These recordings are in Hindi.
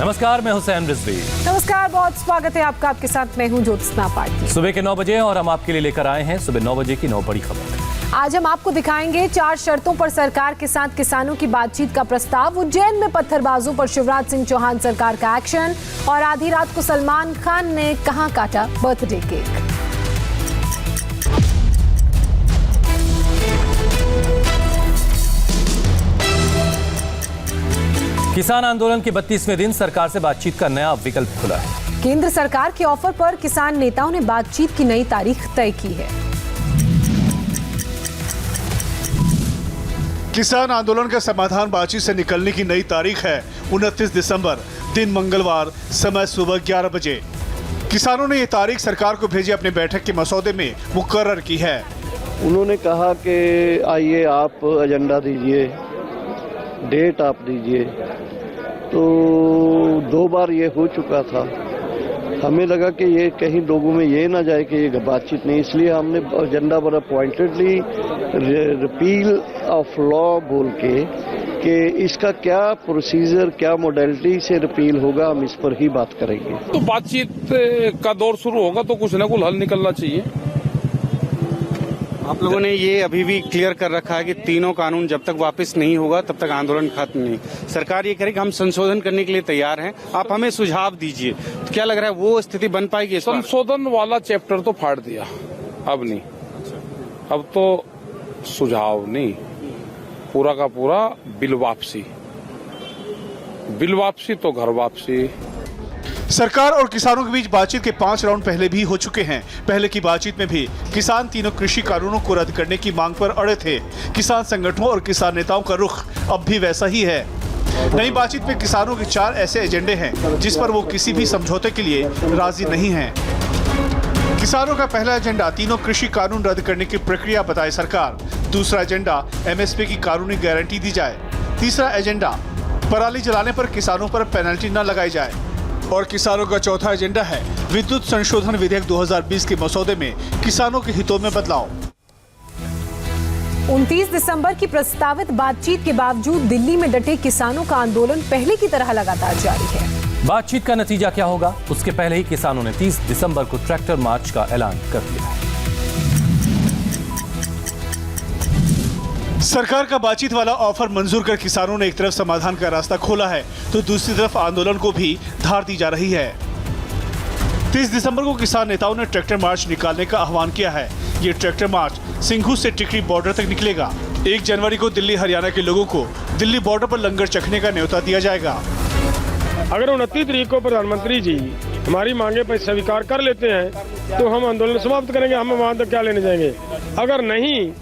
नमस्कार, मैं हुसैन रिजवी। नमस्कार, बहुत स्वागत है आपका। आपके साथ मैं हूं ज्योत्सना पाटिल। सुबह के 9 बजे और हम आपके लिए लेकर आए हैं सुबह 9 बजे की 9 बड़ी खबर। आज हम आपको दिखाएंगे 4 शर्तों पर सरकार के साथ किसानों की बातचीत का प्रस्ताव, उज्जैन में पत्थरबाजों पर शिवराज सिंह चौहान सरकार का एक्शन, और आधी रात को सलमान खान ने कहां काटा बर्थडे केक। किसान आंदोलन के 32वें दिन सरकार से बातचीत का नया विकल्प खुला है। केंद्र सरकार के ऑफर पर किसान नेताओं ने बातचीत की नई तारीख तय की है। किसान आंदोलन का समाधान बातचीत से निकलने की नई तारीख है 29 दिसंबर, दिन मंगलवार, समय सुबह 11 बजे। किसानों ने ये तारीख सरकार को भेजी अपने बैठक के मसौदे में मुकर्रर की है। उन्होंने कहा कि आइए आप एजेंडा दीजिए, डेट आप दीजिए। तो 2 बार ये हो चुका था। हमें लगा कि ये कहीं लोगों में ये ना जाए कि ये बातचीत नहीं, इसलिए हमने एजेंडा पर अपॉइंटेडली रिपील ऑफ लॉ बोल के कि इसका क्या प्रोसीजर, क्या मोडेलिटी से रिपील होगा, हम इस पर ही बात करेंगे। तो बातचीत का दौर शुरू होगा तो कुछ न कुछ हल निकलना चाहिए। आप लोगों ने ये अभी भी क्लियर कर रखा है कि तीनों कानून जब तक वापस नहीं होगा तब तक आंदोलन खत्म नहीं। सरकार ये करेगी हम संशोधन करने के लिए तैयार हैं, आप हमें सुझाव दीजिए। तो क्या लग रहा है वो स्थिति बन पाएगी? संशोधन वाला चैप्टर तो फाड़ दिया, अब नहीं, अब तो सुझाव नहीं, पूरा का पूरा बिल वापसी, बिल वापसी तो घर वापसी। सरकार और किसानों के बीच बातचीत के 5 राउंड पहले भी हो चुके हैं। पहले की बातचीत में भी किसान तीनों कृषि कानूनों को रद्द करने की मांग पर अड़े थे। किसान संगठनों और किसान नेताओं का रुख अब भी वैसा ही है। नई बातचीत में किसानों के 4 ऐसे एजेंडे हैं जिस पर वो किसी भी समझौते के लिए राजी नहीं है। किसानों का पहला एजेंडा तीनों कृषि कानून रद्द करने की प्रक्रिया बताए सरकार। दूसरा एजेंडा MSP की कानूनी गारंटी दी जाए। तीसरा एजेंडा पराली जलाने पर किसानों पर पेनल्टी न लगाई जाए। और किसानों का चौथा एजेंडा है विद्युत संशोधन विधेयक 2020 के मसौदे में किसानों के हितों में बदलाव। 29 दिसंबर की प्रस्तावित बातचीत के बावजूद दिल्ली में डटे किसानों का आंदोलन पहले की तरह लगातार जारी है। बातचीत का नतीजा क्या होगा, उसके पहले ही किसानों ने 30 दिसंबर को ट्रैक्टर मार्च का ऐलान कर दिया है। सरकार का बातचीत वाला ऑफर मंजूर कर किसानों ने एक तरफ समाधान का रास्ता खोला है तो दूसरी तरफ आंदोलन को भी धार दी जा रही है। 30 दिसंबर को किसान नेताओं ने ट्रैक्टर मार्च निकालने का आह्वान किया है। ये ट्रैक्टर मार्च सिंघू से टिकरी बॉर्डर तक निकलेगा। 1 जनवरी को दिल्ली हरियाणा के लोगों को दिल्ली बॉर्डर पर लंगर चखने का न्योता दिया जाएगा। अगर 29 तारीख को प्रधानमंत्री जी हमारी मांगे पर स्वीकार कर लेते हैं तो हम आंदोलन समाप्त करेंगे, हम वहाँ तक क्या लेने जाएंगे। अगर नहीं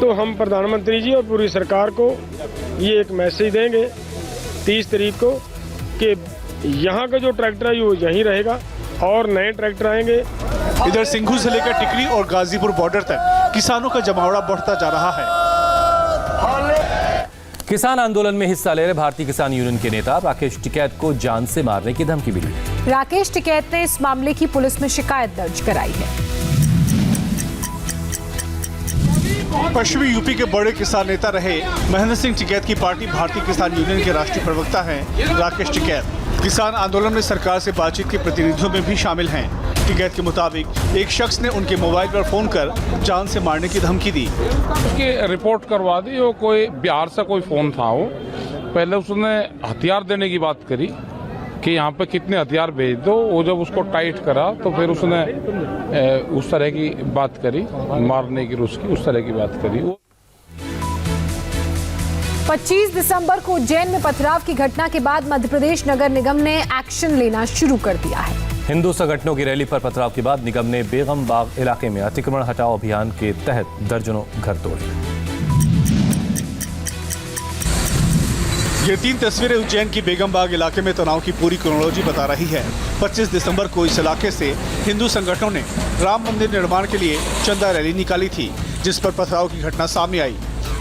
तो हम प्रधानमंत्री जी और पूरी सरकार को ये एक मैसेज देंगे 30 तारीख को कि यहाँ का जो ट्रैक्टर है वो यहीं रहेगा और नए ट्रैक्टर आएंगे। इधर सिंघू से लेकर टिकरी और गाजीपुर बॉर्डर तक किसानों का जमावड़ा बढ़ता जा रहा है। किसान आंदोलन में हिस्सा ले रहे भारतीय किसान यूनियन के नेता राकेश टिकैत को जान से मारने की धमकी मिली है। राकेश टिकैत ने इस मामले की पुलिस में शिकायत दर्ज कराई है। पश्चिमी यूपी के बड़े किसान नेता रहे महेंद्र सिंह टिकैत की पार्टी भारतीय किसान यूनियन के राष्ट्रीय प्रवक्ता हैं राकेश टिकैत। किसान आंदोलन में सरकार से बातचीत के प्रतिनिधियों में भी शामिल हैं। टिकैत के मुताबिक एक शख्स ने उनके मोबाइल पर फोन कर जान से मारने की धमकी दी। उसकी रिपोर्ट करवा दी। वो कोई बिहार से कोई फोन था, वो पहले उसने हथियार देने की बात करी कि यहाँ पे कितने हथियार भेज दो। वो जब उसको टाइट करा तो फिर उसने उस तरह की बात करी, मारने की उसकी उस तरह की बात करी। 25 दिसंबर को उज्जैन में पथराव की घटना के बाद मध्य प्रदेश नगर निगम ने एक्शन लेना शुरू कर दिया है। हिंदू संगठनों की रैली पर पथराव के बाद निगम ने बेगम बाग इलाके में अतिक्रमण हटाओ अभियान के तहत दर्जनों घर तोड़े। ये 3 तस्वीरें उज्जैन की बेगम बाग इलाके में तनाव की पूरी क्रोनोलॉजी बता रही है। 25 दिसंबर को इस इलाके से हिंदू संगठनों ने राम मंदिर निर्माण के लिए चंदा रैली निकाली थी, जिस पर पथराव की घटना सामने आई।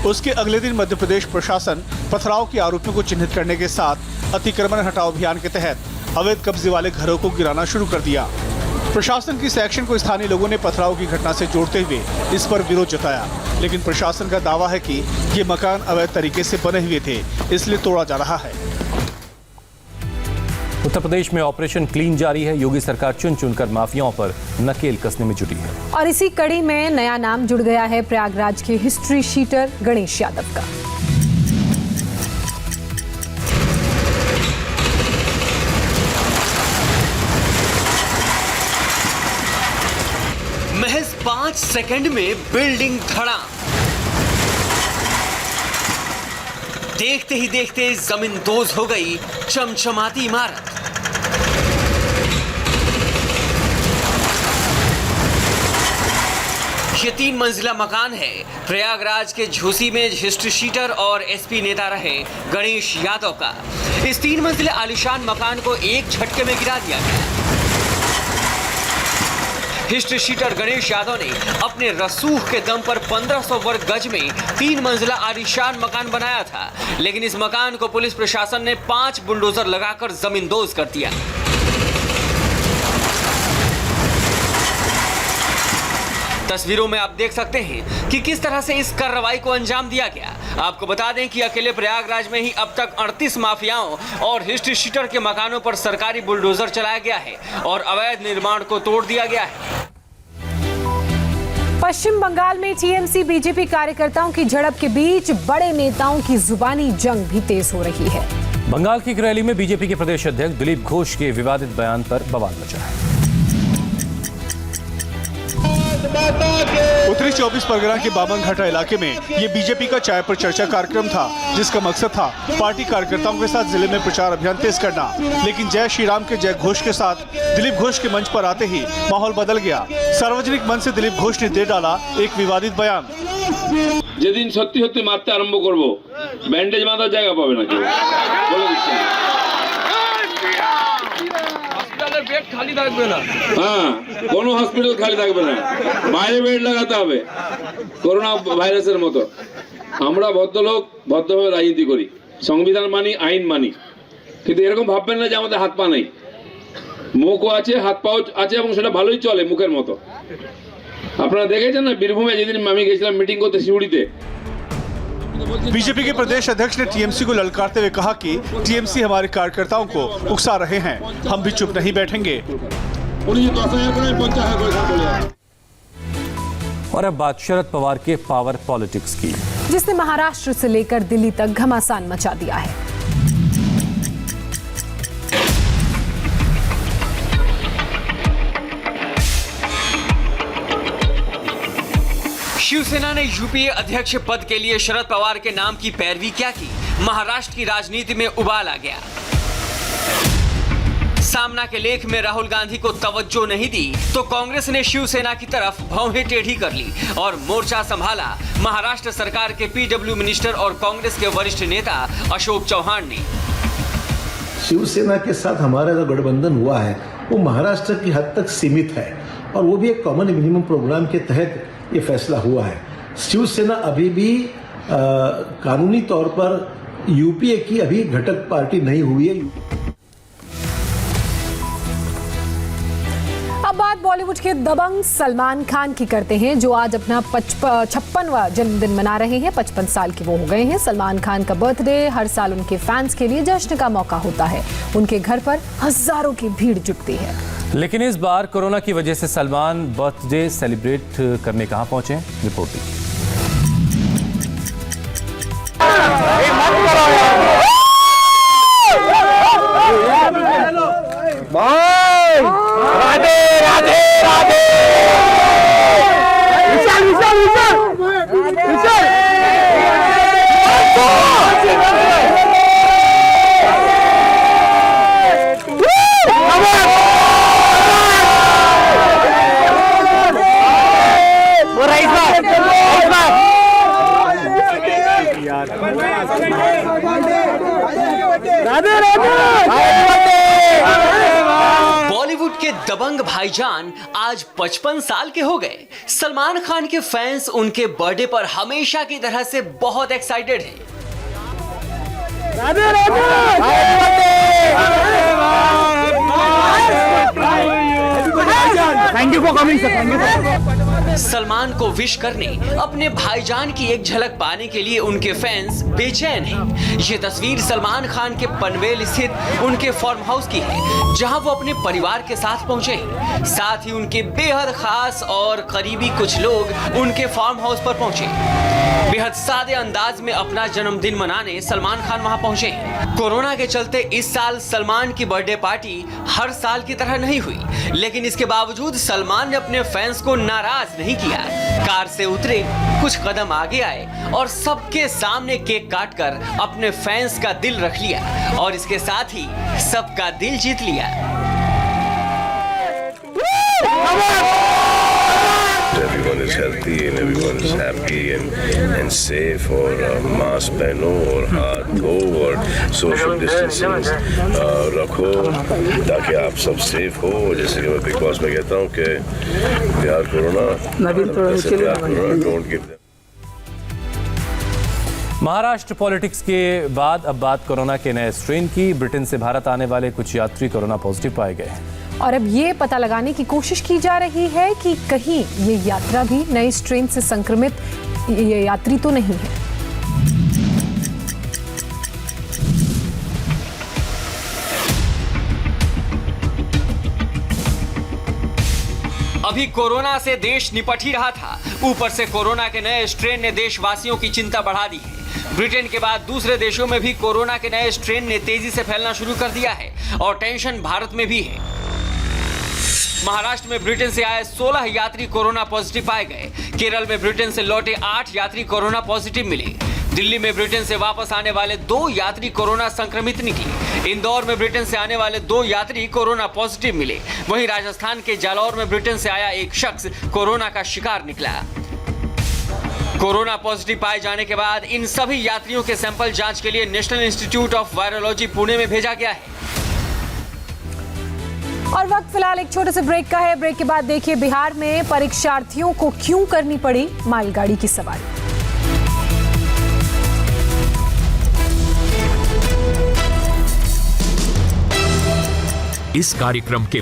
उसके अगले दिन मध्य प्रदेश प्रशासन पथराव के आरोपियों को चिन्हित करने के साथ अतिक्रमण हटाओ अभियान के तहत अवैध कब्जे वाले घरों को गिराना शुरू कर दिया। प्रशासन की इस एक्शन को स्थानीय लोगों ने पथराव की घटना से जोड़ते हुए इस पर विरोध जताया, लेकिन प्रशासन का दावा है कि ये मकान अवैध तरीके से बने हुए थे, इसलिए तोड़ा जा रहा है। उत्तर प्रदेश में ऑपरेशन क्लीन जारी है। योगी सरकार चुन चुनकर माफियाओं पर नकेल कसने में जुटी है। और इसी कड़ी में नया नाम जुड़ गया है प्रयागराज के हिस्ट्री शीटर गणेश यादव का। महज 5 सेकंड में बिल्डिंग धड़ा, देखते ही देखते जमींदोज हो गई चमचमाती इमारत। ये 3 मंजिला मकान है। प्रयागराज के झूसी में हिस्ट्री शीटर और एसपी नेता रहे गणेश यादव का। इस 3 मंजिले आलीशान मकान को एक झटके में गिरा दिया गया। हिस्ट्री शीटर गणेश यादव ने अपने रसूख के दम पर 1500 वर्ग गज में 3 मंजिला आलीशान मकान बनाया था, लेकिन इस मकान को पुलिस प्रशासन ने 5 बुलडोजर लगाकर जमींदोज कर दिया। तस्वीरों में आप देख सकते हैं कि किस तरह से इस कार्रवाई को अंजाम दिया गया। आपको बता दें कि अकेले प्रयागराज में ही अब तक 38 माफियाओं और हिस्ट्री शीटर के मकानों पर सरकारी बुलडोजर चलाया गया है और अवैध निर्माण को तोड़ दिया गया है। पश्चिम बंगाल में टीएमसी बीजेपी कार्यकर्ताओं की झड़प के बीच बड़े नेताओं की जुबानी जंग भी तेज हो रही है। बंगाल की एक रैली में बीजेपी के प्रदेश अध्यक्ष दिलीप घोष के विवादित बयान पर बवाल मचा है। उत्तरी 24 परगना के बामनघाटा इलाके में ये बीजेपी का चाय पर चर्चा कार्यक्रम था, जिसका मकसद था पार्टी कार्यकर्ताओं के साथ जिले में प्रचार अभियान तेज करना। लेकिन जय श्री राम के जय घोष के साथ दिलीप घोष के मंच पर आते ही माहौल बदल गया। सार्वजनिक मंच से दिलीप घोष ने दे डाला एक विवादित बयान। যেদিন সত্যি সত্যি মারতে আরম্ভ করব ব্যান্ডেজ বাঁধার জায়গা পাবে না কেউ, বলে দিচ্ছি। হসপিটালের বেড খালি থাকবে না, হ্যাঁ কোনো হসপিটাল খালি থাকবে না, বাইরে বেড লাগাতে হবে করোনা ভাইরাসের মতো। আমরা ভদ্রলোক ভদ্রভাবে রাজনীতি করি, সংবিধান মানি, আইন মানি, কিন্তু এরকম ভাববেন না যে আমাদের হাত পা নেই। মুখও আছে, হাত পাও আছে এবং সেটা ভালোই চলে মুখের মতো। আপনারা দেখেছেন না বীরভূমে যেদিন আমি গেছিলাম মিটিং করতে শিউড়িতে। बीजेपी के प्रदेश अध्यक्ष ने टीएमसी को ललकारते हुए कहा कि टीएमसी हमारे कार्यकर्ताओं को उकसा रहे हैं, हम भी चुप नहीं बैठेंगे। और अब बात शरद पवार के पावर पॉलिटिक्स की, जिसने महाराष्ट्र से लेकर दिल्ली तक घमासान मचा दिया है। शिवसेना ने यूपीए अध्यक्ष पद के लिए शरद पवार के नाम की पैरवी क्या की? महाराष्ट्र की राजनीति में उबाल आ गया। सामना के लेख में राहुल गांधी को तवज्जो नहीं दी तो कांग्रेस ने शिवसेना की तरफ भौहें टेढ़ी कर ली और मोर्चा संभाला महाराष्ट्र सरकार के पीडब्ल्यू मिनिस्टर और कांग्रेस के वरिष्ठ नेता अशोक चौहान ने। शिवसेना के साथ हमारा जो गठबंधन हुआ है वो महाराष्ट्र की हद तक सीमित है और वो भी एक कॉमन मिनिमम प्रोग्राम के तहत ये फैसला हुआ है। शिवसेना अभी भी कानूनी तौर पर यूपीए की अभी घटक पार्टी नहीं हुई है। अब बात बॉलीवुड के दबंग सलमान खान की करते हैं, जो आज अपना 56वां जन्मदिन मना रहे हैं। 55 साल के वो हो गए हैं। सलमान खान का बर्थडे हर साल उनके फैंस के लिए जश्न का मौका होता है। उनके घर पर हजारों की भीड़ जुटती है। लेकिन इस बार कोरोना की वजह से सलमान बर्थडे सेलिब्रेट करने कहां पहुंचे, रिपोर्ट देखिए। राधे राधे राधे विशाल विशाल विशाल विशाल बॉलीवुड के दबंग भाईजान आज 55 साल के हो गए। सलमान खान के फैंस उनके बर्थडे पर हमेशा की तरह से बहुत एक्साइटेड हैं। Radhe Radhe thank you for coming sir, thank you. Salman को विश करने, अपने भाईजान की एक झलक पाने के लिए उनके फैंस बेचैन हैं। ये तस्वीर सलमान खान के पनवेल स्थित उनके फार्म हाउस की है, जहां वो अपने परिवार के साथ पहुंचे हैं। साथ ही उनके बेहद खास और करीबी कुछ लोग उनके फार्म हाउस पर पहुंचे। बेहद सादे अंदाज में अपना जन्मदिन मनाने सलमान खान वहां पहुंचे। कोरोना के चलते इस साल सलमान की बर्थडे पार्टी हर साल की तरह नहीं हुई, लेकिन इसके बावजूद सलमान ने अपने फैंस को नाराज नहीं किया। कार से उतरे, कुछ कदम आगे आए और सबके सामने केक काटकर अपने फैंस का दिल रख लिया और इसके साथ ही सबका दिल जीत लिया। Everyone is healthy and everyone is happy and safe और मास्क पहनो और हाथ धो और सोशल डिस्टेंसिंग रखो ताकि आप सब सेफ हो। जैसे कि मैं बिग बॉस में कहता हूँ कि प्यार corona don't give them. Maharashtra politics के बाद अब बात कोरोना के नए स्ट्रेन की। ब्रिटेन से भारत आने वाले कुछ यात्री कोरोना पॉजिटिव पाए गए हैं और अब ये पता लगाने की कोशिश की जा रही है कि कहीं ये यात्रा भी नए स्ट्रेन से संक्रमित ये यात्री तो नहीं है। अभी कोरोना से देश निपट ही रहा था, ऊपर से कोरोना के नए स्ट्रेन ने देशवासियों की चिंता बढ़ा दी है। ब्रिटेन के बाद दूसरे देशों में भी कोरोना के नए स्ट्रेन ने तेजी से फैलना शुरू कर दिया है और टेंशन भारत में भी है। महाराष्ट्र में ब्रिटेन से आए 16 यात्री कोरोना पॉजिटिव पाए गए। केरल में ब्रिटेन से लौटे 8 यात्री कोरोना पॉजिटिव मिले। दिल्ली में ब्रिटेन से वापस आने वाले 2 यात्री कोरोना संक्रमित निकले। इंदौर में ब्रिटेन से आने वाले 2 यात्री कोरोना पॉजिटिव मिले। वहीं राजस्थान के जालौर में ब्रिटेन से आया एक शख्स कोरोना का शिकार निकला। कोरोना पॉजिटिव पाए जाने के बाद इन सभी यात्रियों के सैंपल जांच के लिए national institute of virology Pune में भेजा गया है। और वक्त फिलहाल एक छोटे से ब्रेक का है। ब्रेक के बाद देखिए बिहार में परीक्षार्थियों को क्यों करनी पड़ी मालगाड़ी की सवारी। इस कार्यक्रम के